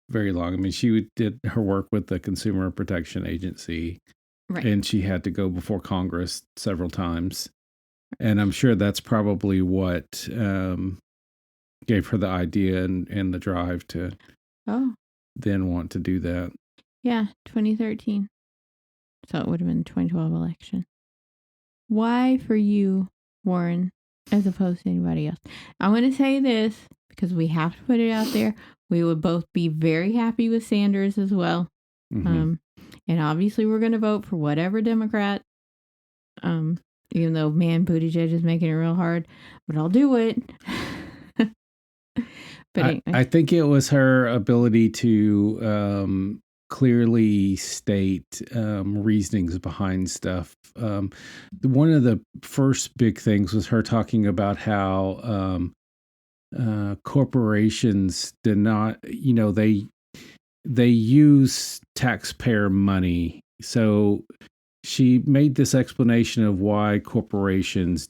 very long. I mean, she did her work with the Consumer Protection Agency. Right. And she had to go before Congress several times. And I'm sure that's probably what gave her the idea and the drive to then want to do that. Yeah, 2013. So it would have been the 2012 election. Why for you, Warren, as opposed to anybody else? I'm going to say this because we have to put it out there. We would both be very happy with Sanders as well. Mm-hmm. And obviously we're going to vote for whatever Democrat, even though Buttigieg is making it real hard, but I'll do it. But anyway. I think it was her ability to clearly state reasonings behind stuff. One of the first big things was her talking about how corporations did not, they use taxpayer money. So she made this explanation of why corporations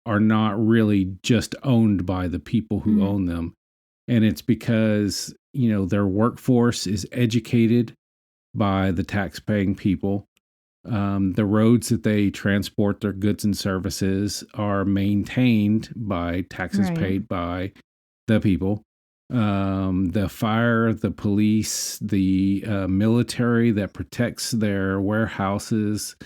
are not really just owned by the people who own them. And it's because, their workforce is educated by the tax-paying people. The roads that they transport their goods and services are maintained by taxes paid by the people. The fire, the police, the military that protects their warehouses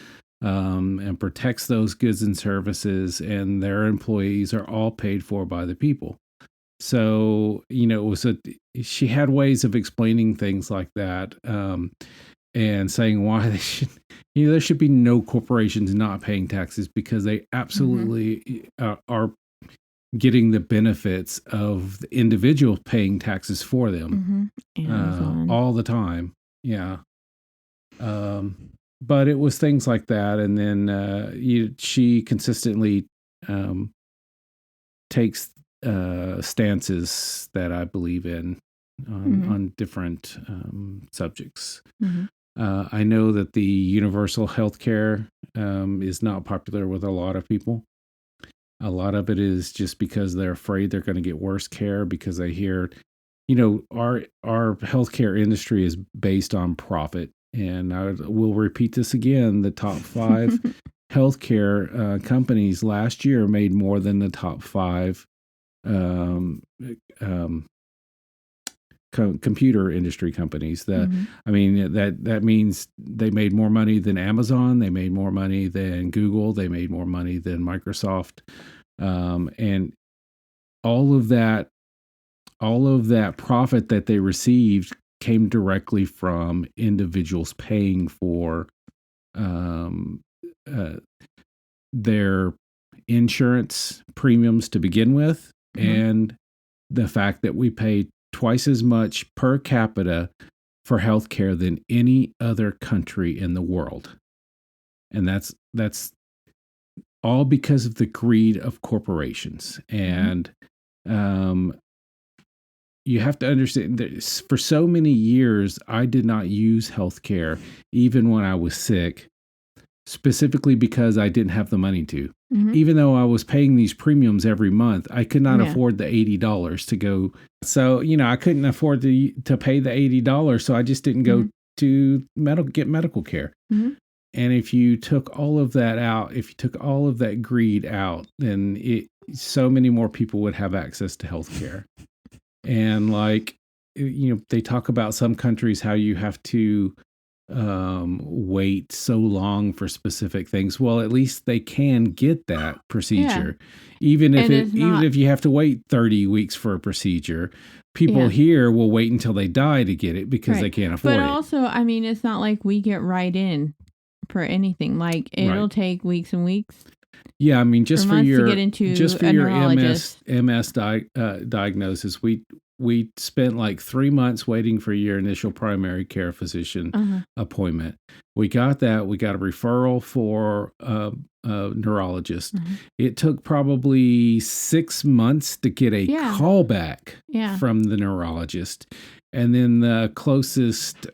and protects those goods and services, and their employees are all paid for by the people. So, she had ways of explaining things like that and saying why they should, there should be no corporations not paying taxes because they absolutely are getting the benefits of the individual paying taxes for them all the time. Yeah. But it was things like that. And then she consistently takes stances that I believe in on different subjects. I know that the universal health care is not popular with a lot of people. A lot of it is just because they're afraid they're going to get worse care because they hear, our healthcare industry is based on profit. And I will repeat this again. The top 5 healthcare companies last year made more than the top 5 computer industry companies. I mean, that means they made more money than Amazon. They made more money than Google. They made more money than Microsoft. And all of that profit that they received came directly from individuals paying for their insurance premiums to begin with, and the fact that we pay twice as much per capita for healthcare than any other country in the world. And that's all because of the greed of corporations. And you have to understand that for so many years, I did not use healthcare, even when I was sick, specifically because I didn't have the money to. Even though I was paying these premiums every month, I could not afford the $80 to go. So, I couldn't afford to pay the $80. So I just didn't go to get medical care. And if you took all of that out, if you took all of that greed out, then so many more people would have access to healthcare. And like, they talk about some countries how you have to wait so long for specific things. Well, at least they can get that procedure, even if you have to wait 30 weeks for a procedure. People here will wait until they die to get it because they can't afford it. But also, I mean, it's not like we get right in for anything. Like it'll take weeks and weeks. Yeah, I mean, just for your MS diagnosis, we spent like 3 months waiting for your initial primary care physician appointment. We got that. We got a referral for a neurologist. It took probably 6 months to get a call back from the neurologist. And then the closest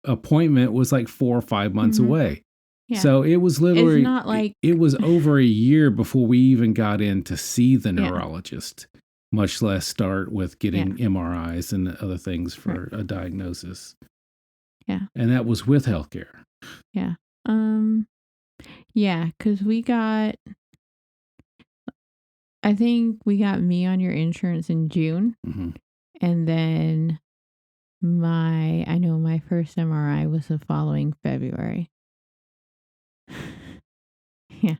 appointment was like 4 or 5 months away. Yeah. So it was literally, it's not like it was over a year before we even got in to see the neurologist, much less start with getting MRIs and other things for a diagnosis. Yeah. And that was with healthcare. Yeah. Yeah, because I think we got me on your insurance in June. And then my first MRI was the following February. Yeah.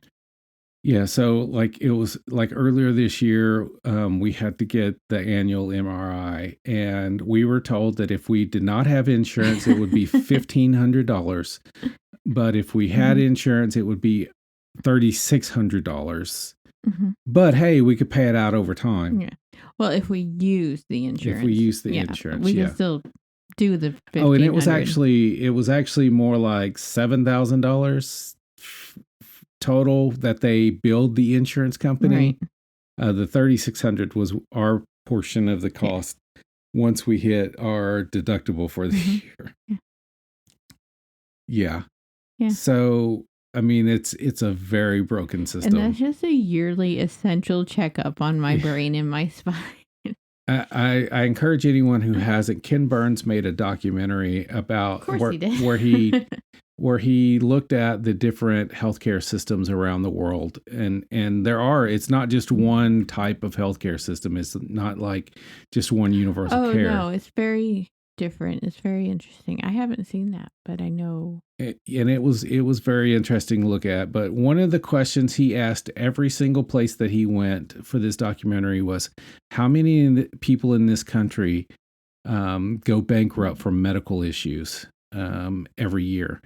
Yeah. So like it was like earlier this year, we had to get the annual MRI, and we were told that if we did not have insurance, it would be $1,500. But if we had insurance, it would be $3,600. But hey, we could pay it out over time. Yeah. Well, if we use the insurance. If we use the insurance, we can still do the $1,500. Oh, and it was actually more like $7,000 total that they billed the insurance company. Right. The $3,600 was our portion of the cost once we hit our deductible for the year. Yeah. So I mean, it's a very broken system. And that's just a yearly essential checkup on my brain and my spine. I encourage anyone who hasn't. Ken Burns made a documentary about where he looked at the different healthcare systems around the world, and it's not just one type of healthcare system. It's not like just one universal care. Oh no, it's very different. It's very interesting. I haven't seen that, but I know. And it was very interesting to look at. But one of the questions he asked every single place that he went for this documentary was, how many people in this country go bankrupt from medical issues every year?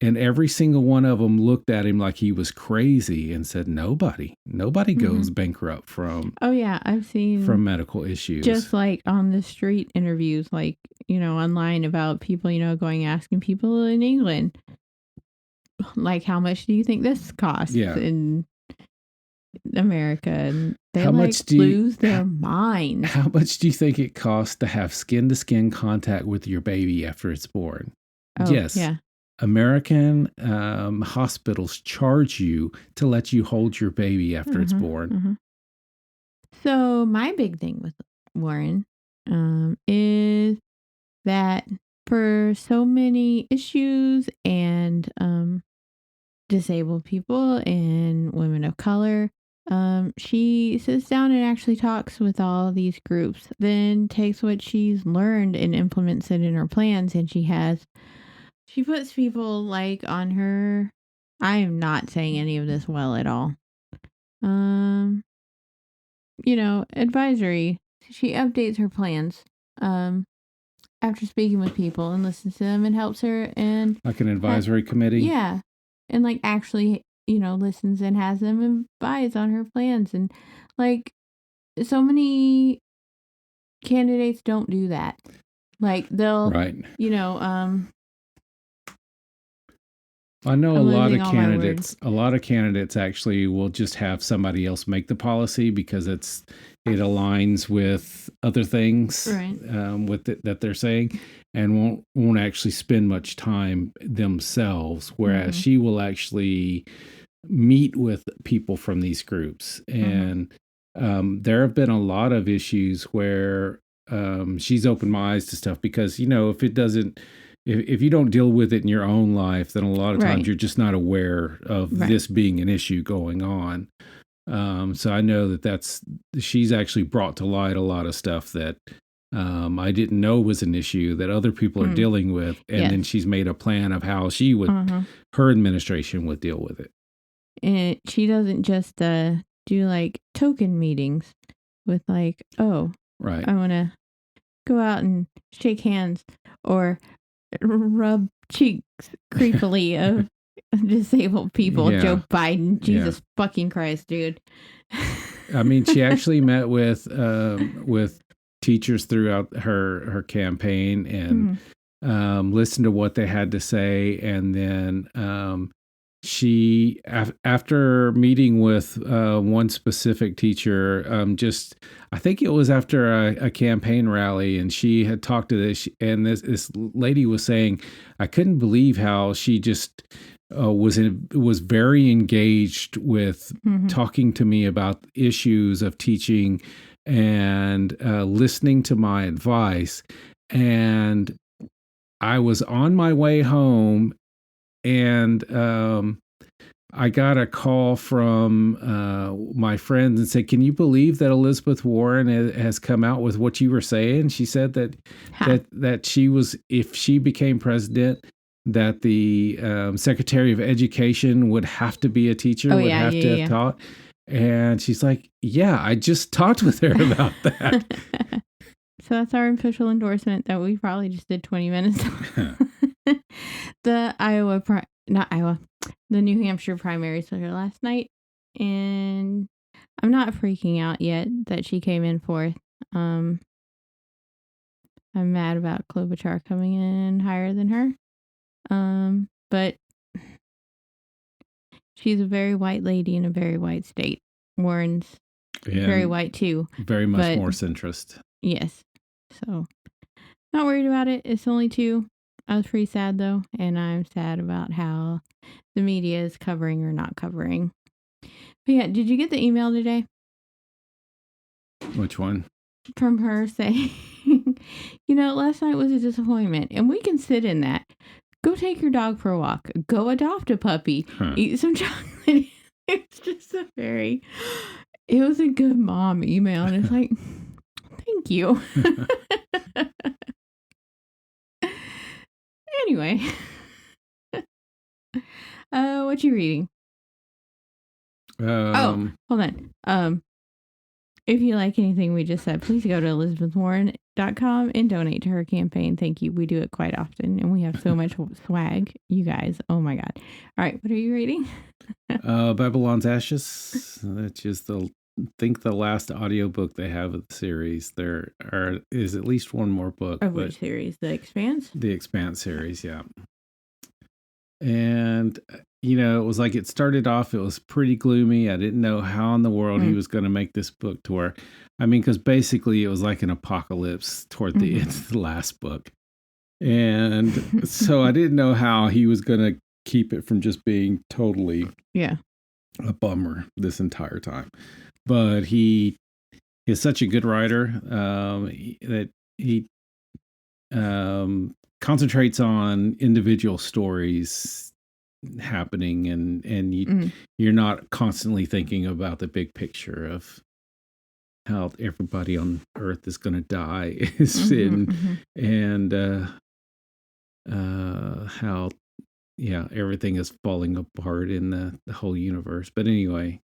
And every single one of them looked at him like he was crazy and said, nobody goes bankrupt from. Oh yeah, I've seen from medical issues. Just like on the street interviews, like, online about people, going asking people in England, like, how much do you think this costs in America? And they lose their minds. How much do you think it costs to have skin to skin contact with your baby after it's born? Oh, yes. Yeah. American hospitals charge you to let you hold your baby after it's born. So my big thing with Warren is that for so many issues and disabled people and women of color, she sits down and actually talks with all these groups, then takes what she's learned and implements it in her plans, and she puts people like on her. I am not saying any of this well at all. Advisory. She updates her plans after speaking with people and listens to them and helps her, and like an advisory committee. Yeah. And like actually, listens and has them advise on her plans, and like so many candidates don't do that. Like they'll I know a lot of candidates actually will just have somebody else make the policy because it aligns with other things that they're saying, and won't actually spend much time themselves, whereas she will actually meet with people from these groups. And there have been a lot of issues where she's opened my eyes to stuff because, if you don't deal with it in your own life, then a lot of times you're just not aware of this being an issue going on. So I know she's actually brought to light a lot of stuff that I didn't know was an issue that other people are dealing with. And then she's made a plan of how she would, her administration would deal with it. And she doesn't just do like token meetings with like, oh, right, I want to go out and shake hands or rub cheeks creepily of disabled people. Yeah. Joe Biden, Jesus fucking Christ, dude. I mean, she actually met with teachers throughout her campaign and listened to what they had to say, and then she after meeting with one specific teacher, I think it was after a campaign rally, and she had talked to this lady was saying, I couldn't believe how she just was very engaged with talking to me about issues of teaching and listening to my advice. And I was on my way home, and I got a call from my friends and said, "Can you believe that Elizabeth Warren has come out with what you were saying?" She said that she was, if she became president, that the Secretary of Education would have to be a teacher, have taught. And she's like, "Yeah, I just talked with her about that." So that's our official endorsement that we probably just did 20 minutes. The New Hampshire primaries were last night, and I'm not freaking out yet that she came in fourth. I'm mad about Klobuchar coming in higher than her. But she's a very white lady in a very white state. Warren's very white too. Very much more centrist. Yes. So, not worried about it. It's only 2. I was pretty sad though, and I'm sad about how the media is covering or not covering. But yeah, did you get the email today? Which one? From her saying, last night was a disappointment, and we can sit in that. Go take your dog for a walk. Go adopt a puppy. Eat some chocolate. It's just it was a good mom email, and it's like, thank you. Anyway, what you reading? Hold on. If you like anything we just said, please go to ElizabethWarren.com and donate to her campaign. Thank you. We do it quite often, and we have so much swag, you guys. Oh my God. All right, what are you reading? Babylon's Ashes, which is the last audiobook they have of the series. There is at least one more book. Of which series? The Expanse? The Expanse series, yeah. And, it was like it started off, it was pretty gloomy. I didn't know how in the world he was going to make this book to work. I mean, because basically it was like an apocalypse toward the end of the last book. And so I didn't know how he was going to keep it from just being totally a bummer this entire time. But he is such a good writer that he concentrates on individual stories happening, and you're not constantly thinking about the big picture of how everybody on Earth is going to die, and how everything is falling apart in the whole universe. But anyway.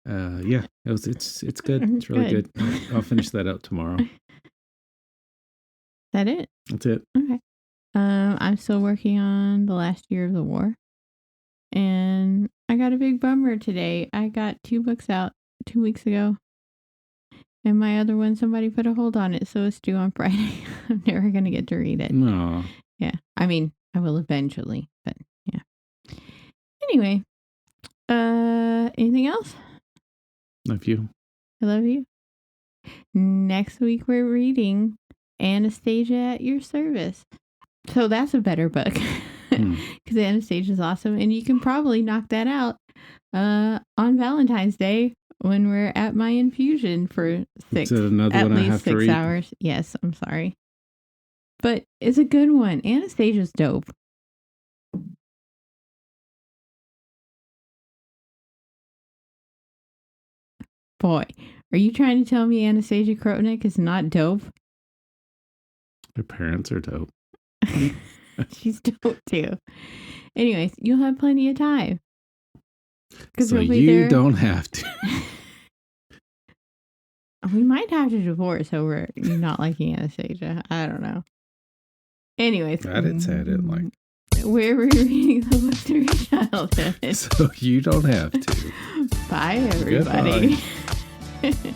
It's good. It's really good. I'll finish that up tomorrow. Is that it? That's it. Okay. I'm still working on The Last Year of the War. And I got a big bummer today. I got 2 books out 2 weeks ago. And my other one, somebody put a hold on it, so it's due on Friday. I'm never going to get to read it. No. Yeah. I mean, I will eventually, but yeah. Anyway. Anything else? Love you. I love you. Next week we're reading Anastasia at Your Service. So that's a better book. Because Anastasia is awesome. And you can probably knock that out on Valentine's Day when we're at my infusion for at least 6 hours. Yes, I'm sorry. But it's a good one. Anastasia's dope. Boy, are you trying to tell me Anastasia Krotnick is not dope? Her parents are dope. She's dope too. Anyways, you'll have plenty of time. So you don't have to. We might have to divorce over you not liking Anastasia. I don't know. Anyways. I didn't say I didn't like. We're rereading the book through childhood. So you don't have to. Bye, everybody. Goodbye.